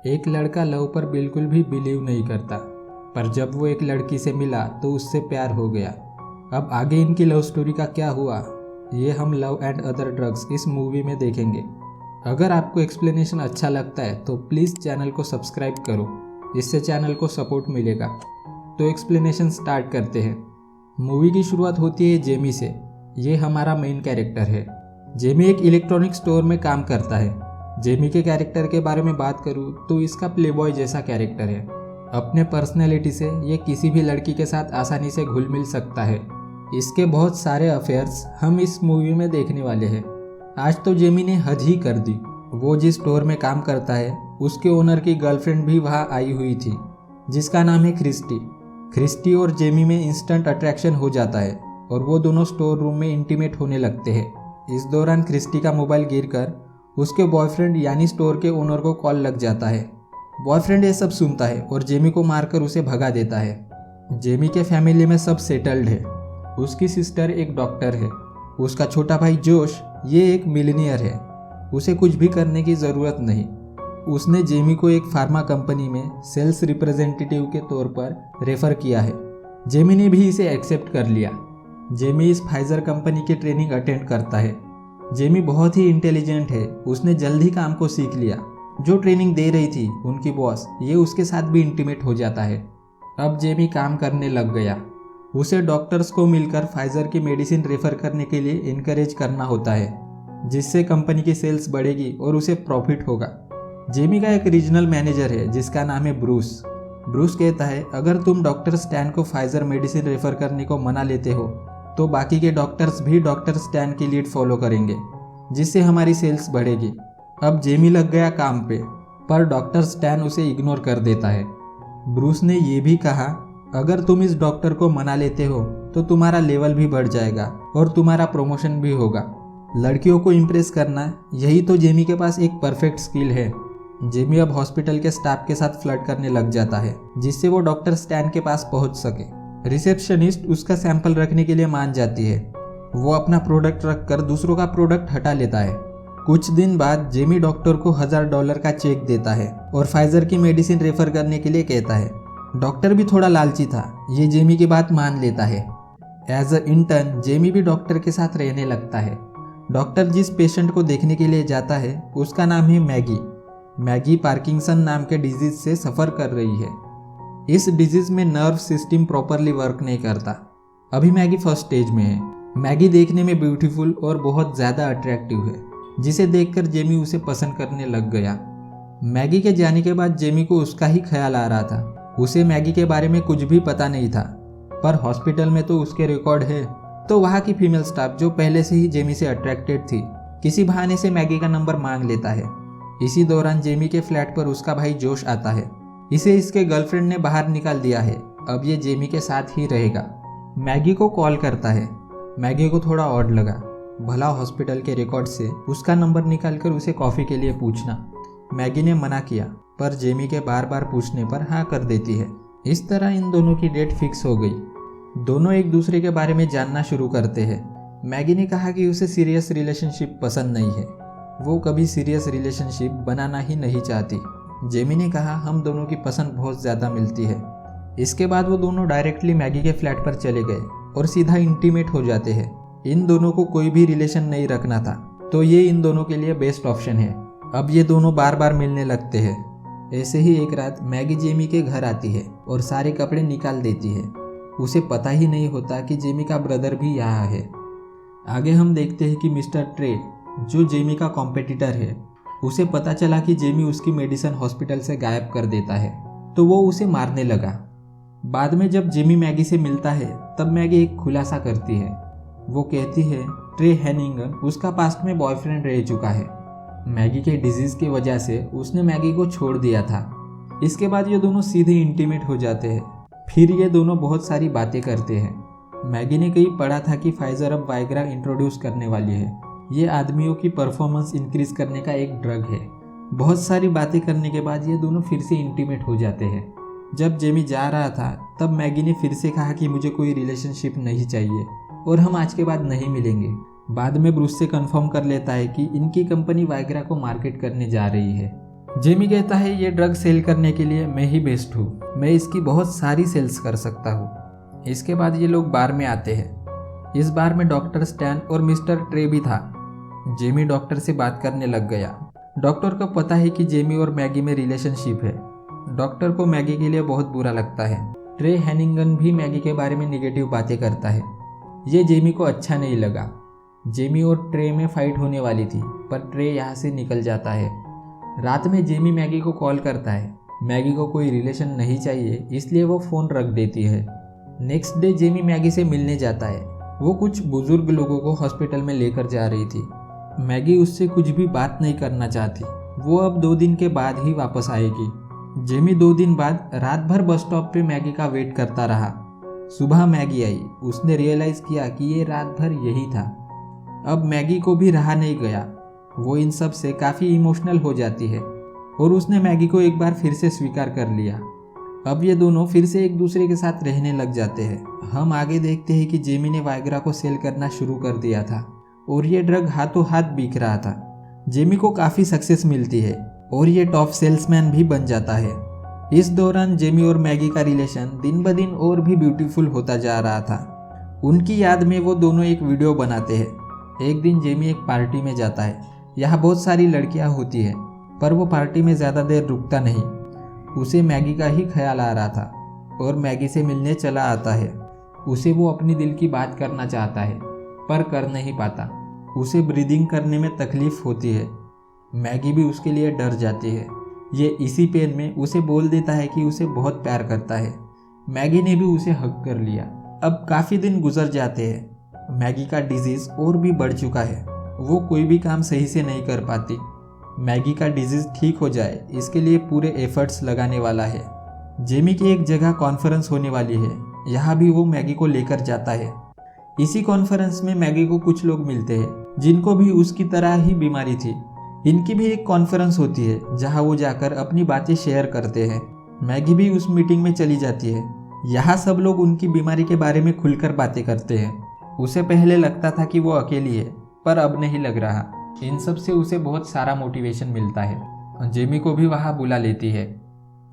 एक लड़का लव पर बिल्कुल भी बिलीव नहीं करता, पर जब वो एक लड़की से मिला तो उससे प्यार हो गया। अब आगे इनकी लव स्टोरी का क्या हुआ, ये हम लव एंड अदर ड्रग्स इस मूवी में देखेंगे। अगर आपको एक्सप्लेनेशन अच्छा लगता है तो प्लीज़ चैनल को सब्सक्राइब करो, इससे चैनल को सपोर्ट मिलेगा। तो एक्सप्लेनेशन स्टार्ट करते हैं। मूवी की शुरुआत होती है जेमी से। ये हमारा मेन कैरेक्टर है। जेमी एक इलेक्ट्रॉनिक स्टोर में काम करता है। जेमी के कैरेक्टर के बारे में बात करूँ तो इसका प्लेबॉय जैसा कैरेक्टर है। अपने पर्सनैलिटी से ये किसी भी लड़की के साथ आसानी से घुल मिल सकता है। इसके बहुत सारे अफेयर्स हम इस मूवी में देखने वाले हैं। आज तो जेमी ने हद ही कर दी। वो जिस स्टोर में काम करता है उसके ओनर की गर्लफ्रेंड भी वहाँ आई हुई थी, जिसका नाम है क्रिस्टी। क्रिस्टी और जेमी में इंस्टेंट अट्रैक्शन हो जाता है और वो दोनों स्टोर रूम में इंटीमेट होने लगते हैं। इस दौरान क्रिस्टी का मोबाइल गिरकर उसके बॉयफ्रेंड यानी स्टोर के ओनर को कॉल लग जाता है। बॉयफ्रेंड ये सब सुनता है और जेमी को मारकर उसे भगा देता है। जेमी के फैमिली में सब सेटल्ड है। उसकी सिस्टर एक डॉक्टर है। उसका छोटा भाई जोश ये एक मिलीनियर है। उसे कुछ भी करने की ज़रूरत नहीं। उसने जेमी को एक फार्मा कंपनी में सेल्स रिप्रेजेंटेटिव के तौर पर रेफर किया है। जेमी ने भी इसे एक्सेप्ट कर लिया। जेमी इस फाइजर कंपनी की ट्रेनिंग अटेंड करता है। जेमी बहुत ही इंटेलिजेंट है। उसने जल्द ही काम को सीख लिया। जो ट्रेनिंग दे रही थी उनकी बॉस, ये उसके साथ भी इंटीमेट हो जाता है। अब जेमी काम करने लग गया। उसे डॉक्टर्स को मिलकर फाइजर की मेडिसिन रेफर करने के लिए इनकरेज करना होता है, जिससे कंपनी की सेल्स बढ़ेगी और उसे प्रॉफिट होगा। जेमी का एक रीजनल मैनेजर है जिसका नाम है ब्रूस। ब्रूस कहता है, अगर तुम डॉक्टर स्टैन को फाइजर मेडिसिन रेफर करने को मना लेते हो तो बाकी के डॉक्टर्स भी डॉक्टर स्टैन की लीड फॉलो करेंगे, जिससे हमारी सेल्स बढ़ेगी। अब जेमी लग गया काम पे, पर डॉक्टर स्टैन उसे इग्नोर कर देता है। ब्रूस ने ये भी कहा, अगर तुम इस डॉक्टर को मना लेते हो तो तुम्हारा लेवल भी बढ़ जाएगा और तुम्हारा प्रमोशन भी होगा। लड़कियों को इम्प्रेस करना, यही तो जेमी के पास एक परफेक्ट स्किल है। जेमी अब हॉस्पिटल के स्टाफ के साथ फ्लर्ट करने लग जाता है, जिससे वो डॉक्टर स्टैन के पास पहुंच सके। रिसेप्शनिस्ट उसका सैंपल रखने के लिए मान जाती है। वो अपना प्रोडक्ट रखकर दूसरों का प्रोडक्ट हटा लेता है। कुछ दिन बाद जेमी डॉक्टर को $1000 का चेक देता है और फाइजर की मेडिसिन रेफर करने के लिए कहता है। डॉक्टर भी थोड़ा लालची था, ये जेमी की बात मान लेता है। एज अ इंटर्न जेमी भी डॉक्टर के साथ रहने लगता है। डॉक्टर जिस पेशेंट को देखने के लिए जाता है उसका नाम है मैगी। मैगी पार्किंसन नाम के डिजीज से सफ़र कर रही है। इस डिजीज में नर्व सिस्टम प्रॉपरली वर्क नहीं करता। अभी मैगी फर्स्ट स्टेज में है। मैगी देखने में ब्यूटीफुल और बहुत ज़्यादा अट्रैक्टिव है, जिसे देखकर जेमी उसे पसंद करने लग गया। मैगी के जाने के बाद जेमी को उसका ही ख्याल आ रहा था। उसे मैगी के बारे में कुछ भी पता नहीं था, पर हॉस्पिटल में तो उसके रिकॉर्ड है। तो वहाँ की फीमेल स्टाफ जो पहले से ही जेमी से अट्रैक्टेड थी, किसी बहाने से मैगी का नंबर मांग लेता है। इसी दौरान जेमी के फ्लैट पर उसका भाई जोश आता है। इसे इसके गर्लफ्रेंड ने बाहर निकाल दिया है। अब ये जेमी के साथ ही रहेगा। मैगी को कॉल करता है। मैगी को थोड़ा ऑड लगा, भला हॉस्पिटल के रिकॉर्ड से उसका नंबर निकालकर उसे कॉफ़ी के लिए पूछना। मैगी ने मना किया, पर जेमी के बार बार पूछने पर हाँ कर देती है। इस तरह इन दोनों की डेट फिक्स हो गई। दोनों एक दूसरे के बारे में जानना शुरू करते हैं। मैगी ने कहा कि उसे सीरियस रिलेशनशिप पसंद नहीं है। वो कभी सीरियस रिलेशनशिप बनाना ही नहीं चाहती। जेमी ने कहा, हम दोनों की पसंद बहुत ज़्यादा मिलती है। इसके बाद वो दोनों डायरेक्टली मैगी के फ्लैट पर चले गए और सीधा इंटीमेट हो जाते हैं। इन दोनों को कोई भी रिलेशन नहीं रखना था, तो ये इन दोनों के लिए बेस्ट ऑप्शन है। अब ये दोनों बार बार मिलने लगते हैं। ऐसे ही एक रात मैगी जेमी के घर आती है और सारे कपड़े निकाल देती है। उसे पता ही नहीं होता कि जेमी का ब्रदर भी यहाँ है। आगे हम देखते हैं कि मिस्टर ट्रे, जो जेमी का कॉम्पिटिटर है, उसे पता चला कि जेमी उसकी मेडिसिन हॉस्पिटल से गायब कर देता है, तो वो उसे मारने लगा। बाद में जब जेमी मैगी से मिलता है तब मैगी एक खुलासा करती है। वो कहती है ट्रे हैनिंगन उसका पास्ट में बॉयफ्रेंड रह चुका है। मैगी के डिजीज़ की वजह से उसने मैगी को छोड़ दिया था। इसके बाद ये दोनों सीधे इंटीमेट हो जाते हैं। फिर ये दोनों बहुत सारी बातें करते हैं। मैगी ने कहीं पढ़ा था कि फाइजर अब वाइग्रा इंट्रोड्यूस करने वाली है। ये आदमियों की परफॉर्मेंस इंक्रीज करने का एक ड्रग है। बहुत सारी बातें करने के बाद ये दोनों फिर से इंटीमेट हो जाते हैं। जब जेमी जा रहा था तब मैगी ने फिर से कहा कि मुझे कोई रिलेशनशिप नहीं चाहिए और हम आज के बाद नहीं मिलेंगे। बाद में ब्रूस से कंफर्म कर लेता है कि इनकी कंपनी वाइग्रा को मार्केट करने जा रही है। जेमी कहता है ये ड्रग सेल करने के लिए मैं ही बेस्ट हूँ, मैं इसकी बहुत सारी सेल्स कर सकता हूँ। इसके बाद ये लोग बार में आते हैं। इस बार में डॉक्टर स्टैन और मिस्टर ट्रे भी था। जेमी डॉक्टर से बात करने लग गया। डॉक्टर को पता है कि जेमी और मैगी में रिलेशनशिप है। डॉक्टर को मैगी के लिए बहुत बुरा लगता है। ट्रे हैनिंगन भी मैगी के बारे में निगेटिव बातें करता है। ये जेमी को अच्छा नहीं लगा। जेमी और ट्रे में फाइट होने वाली थी, पर ट्रे यहाँ से निकल जाता है। रात में जेमी मैगी को कॉल करता है। मैगी को कोई रिलेशन नहीं चाहिए, इसलिए वो फ़ोन रख देती है। नेक्स्ट डे जेमी मैगी से मिलने जाता है। वो कुछ बुजुर्ग लोगों को हॉस्पिटल में लेकर जा रही थी। मैगी उससे कुछ भी बात नहीं करना चाहती। वो अब 2 दिन के बाद ही वापस आएगी। जेमी 2 दिन बाद रात भर बस स्टॉप पे मैगी का वेट करता रहा। सुबह मैगी आई। उसने रियलाइज़ किया कि ये रात भर यही था। अब मैगी को भी रहा नहीं गया। वो इन सब से काफ़ी इमोशनल हो जाती है और उसने मैगी को एक बार फिर से स्वीकार कर लिया। अब ये दोनों फिर से एक दूसरे के साथ रहने लग जाते हैं। हम आगे देखते हैं कि जेमी ने वाइग्रा को सेल करना शुरू कर दिया था और ये ड्रग हाथों हाथ बिक रहा था। जेमी को काफ़ी सक्सेस मिलती है और ये टॉप सेल्समैन भी बन जाता है। इस दौरान जेमी और मैगी का रिलेशन दिन ब दिन और भी ब्यूटीफुल होता जा रहा था। उनकी याद में वो दोनों एक वीडियो बनाते हैं। एक दिन जेमी एक पार्टी में जाता है। यहाँ बहुत सारी लड़कियाँ होती हैं, पर वो पार्टी में ज़्यादा देर रुकता नहीं। उसे मैगी का ही ख्याल आ रहा था और मैगी से मिलने चला आता है। उसे वो अपनी दिल की बात करना चाहता है, पर कर नहीं पाता। उसे ब्रीदिंग करने में तकलीफ होती है। मैगी भी उसके लिए डर जाती है। ये इसी पेन में उसे बोल देता है कि उसे बहुत प्यार करता है। मैगी ने भी उसे हग कर लिया। अब काफ़ी दिन गुजर जाते हैं। मैगी का डिजीज़ और भी बढ़ चुका है। वो कोई भी काम सही से नहीं कर पाती। मैगी का डिजीज़ ठीक हो जाए, इसके लिए पूरे एफर्ट्स लगाने वाला है। जेमी की एक जगह कॉन्फ्रेंस होने वाली है। यहाँ भी वो मैगी को लेकर जाता है। इसी कॉन्फ्रेंस में मैगी को कुछ लोग मिलते हैं जिनको भी उसकी तरह ही बीमारी थी। इनकी भी एक कॉन्फ्रेंस होती है जहाँ वो जाकर अपनी बातें शेयर करते हैं। मैगी भी उस मीटिंग में चली जाती है। यहाँ सब लोग उनकी बीमारी के बारे में खुलकर बातें करते हैं। उसे पहले लगता था कि वो अकेली है, पर अब नहीं लग रहा। इन सब से उसे बहुत सारा मोटिवेशन मिलता है। जेमी को भी वहाँ बुला लेती है।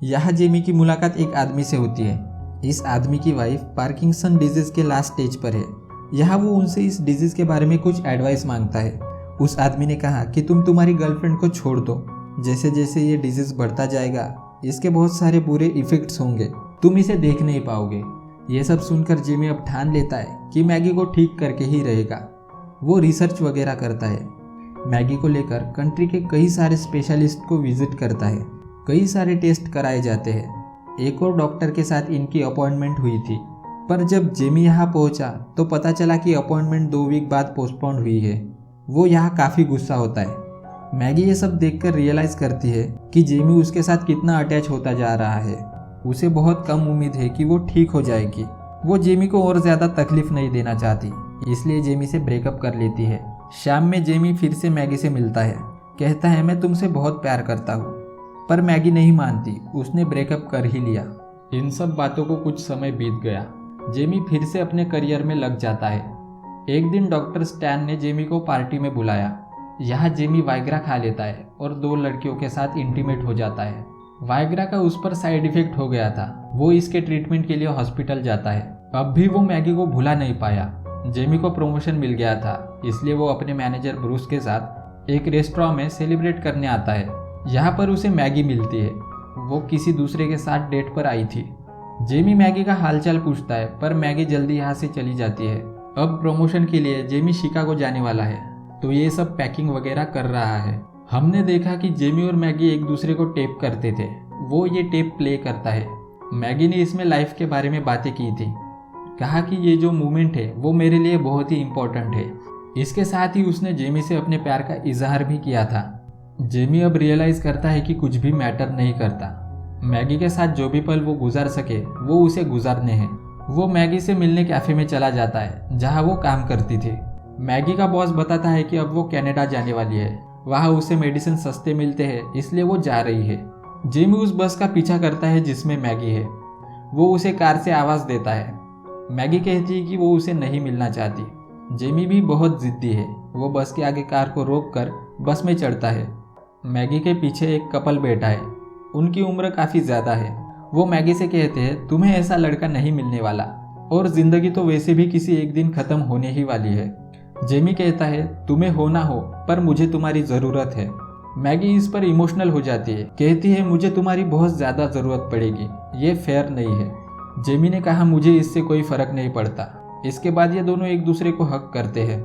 यहाँ जेमी की मुलाकात एक आदमी से होती है। इस आदमी की वाइफ पार्किंसन डिजीज़ के लास्ट स्टेज पर है। यहाँ वो उनसे इस डिजीज़ के बारे में कुछ एडवाइस मांगता है। उस आदमी ने कहा कि तुम तुम्हारी गर्लफ्रेंड को छोड़ दो। जैसे जैसे ये डिजीज़ बढ़ता जाएगा, इसके बहुत सारे बुरे इफ़ेक्ट्स होंगे, तुम इसे देख नहीं पाओगे। ये सब सुनकर जेमी अब ठान लेता है कि मैगी को ठीक करके ही रहेगा। वो रिसर्च वगैरह करता है। मैगी को लेकर कंट्री के कई सारे स्पेशलिस्ट को विजिट करता है। कई सारे टेस्ट कराए जाते हैं। एक और डॉक्टर के साथ इनकी अपॉइंटमेंट हुई थी, पर जब जेमी यहाँ पहुँचा तो पता चला कि अपॉइंटमेंट 2 वीक बाद पोस्टपोन हुई है। वो यहाँ काफ़ी गुस्सा होता है। मैगी ये सब देखकर रियलाइज़ करती है कि जेमी उसके साथ कितना अटैच होता जा रहा है। उसे बहुत कम उम्मीद है कि वो ठीक हो जाएगी। वो जेमी को और ज़्यादा तकलीफ नहीं देना चाहती, इसलिए जेमी से ब्रेकअप कर लेती है। शाम में जेमी फिर से मैगी से मिलता है। कहता है मैं तुमसे बहुत प्यार करता हूँ, पर मैगी नहीं मानती। उसने ब्रेकअप कर ही लिया। इन सब बातों को कुछ समय बीत गया। जेमी फिर से अपने करियर में लग जाता है। एक दिन डॉक्टर स्टैन ने जेमी को पार्टी में बुलाया। यहाँ जेमी वाइग्रा खा लेता है और 2 लड़कियों के साथ इंटीमेट हो जाता है। वाइग्रा का उस पर साइड इफेक्ट हो गया था। वो इसके ट्रीटमेंट के लिए हॉस्पिटल जाता है। अब भी वो मैगी को भुला नहीं पाया। जेमी को प्रमोशन मिल गया था, इसलिए वो अपने मैनेजर ब्रूस के साथ एक रेस्टोरेंट में सेलिब्रेट करने आता है। यहाँ पर उसे मैगी मिलती है। वो किसी दूसरे के साथ डेट पर आई थी। जेमी मैगी का हालचाल पूछता है, पर मैगी जल्दी यहाँ से चली जाती है। अब प्रमोशन के लिए जेमी शिकागो जाने वाला है, तो ये सब पैकिंग वगैरह कर रहा है। हमने देखा कि जेमी और मैगी एक दूसरे को टेप करते थे। वो ये टेप प्ले करता है। मैगी ने इसमें लाइफ के बारे में बातें की थी। कहा कि ये जो मोमेंट है वो मेरे लिए बहुत ही इम्पोर्टेंट है। इसके साथ ही उसने जेमी से अपने प्यार का इजहार भी किया था। जेमी अब रियलाइज़ करता है कि कुछ भी मैटर नहीं करता। मैगी के साथ जो भी पल वो गुजार सके वो उसे गुजारने हैं। वो मैगी से मिलने कैफ़े में चला जाता है जहाँ वो काम करती थी। मैगी का बॉस बताता है कि अब वो कनाडा जाने वाली है। वहाँ उसे मेडिसिन सस्ते मिलते हैं, इसलिए वो जा रही है। जेमी उस बस का पीछा करता है जिसमें मैगी है। वो उसे कार से आवाज़ देता है। मैगी कहती है कि वो उसे नहीं मिलना चाहती। जेमी भी बहुत ज़िद्दी है। वो बस के आगे कार को रोक कर बस में चढ़ता है। मैगी के पीछे एक कपल बैठा है। उनकी उम्र काफ़ी ज़्यादा है। वो मैगी से कहते हैं तुम्हें ऐसा लड़का नहीं मिलने वाला और ज़िंदगी तो वैसे भी किसी एक दिन ख़त्म होने ही वाली है। जेमी कहता है तुम्हें हो ना हो पर मुझे तुम्हारी ज़रूरत है। मैगी इस पर इमोशनल हो जाती है, कहती है मुझे तुम्हारी बहुत ज़्यादा ज़रूरत पड़ेगी, ये फेयर नहीं है। जेमी ने कहा मुझे इससे कोई फ़र्क नहीं पड़ता। इसके बाद ये दोनों एक दूसरे को हक करते हैं।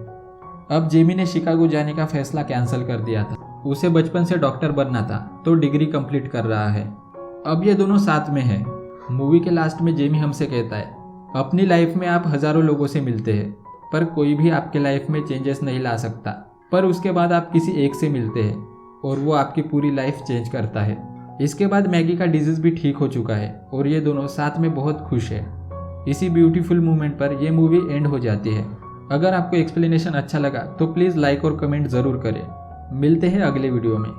अब जेमी ने शिकागो जाने का फैसला कैंसिल कर दिया था। उसे बचपन से डॉक्टर बनना था तो डिग्री कंप्लीट कर रहा है। अब ये दोनों साथ में हैं। मूवी के लास्ट में जेमी हमसे कहता है अपनी लाइफ में आप हज़ारों लोगों से मिलते हैं पर कोई भी आपके लाइफ में चेंजेस नहीं ला सकता, पर उसके बाद आप किसी एक से मिलते हैं और वो आपकी पूरी लाइफ चेंज करता है। इसके बाद मैगी का डिजीज़ भी ठीक हो चुका है और ये दोनों साथ में बहुत खुश है। इसी ब्यूटीफुल मोमेंट पर यह मूवी एंड हो जाती है। अगर आपको एक्सप्लेनेशन अच्छा लगा तो प्लीज़ लाइक और कमेंट ज़रूर करें। मिलते हैं अगले वीडियो में।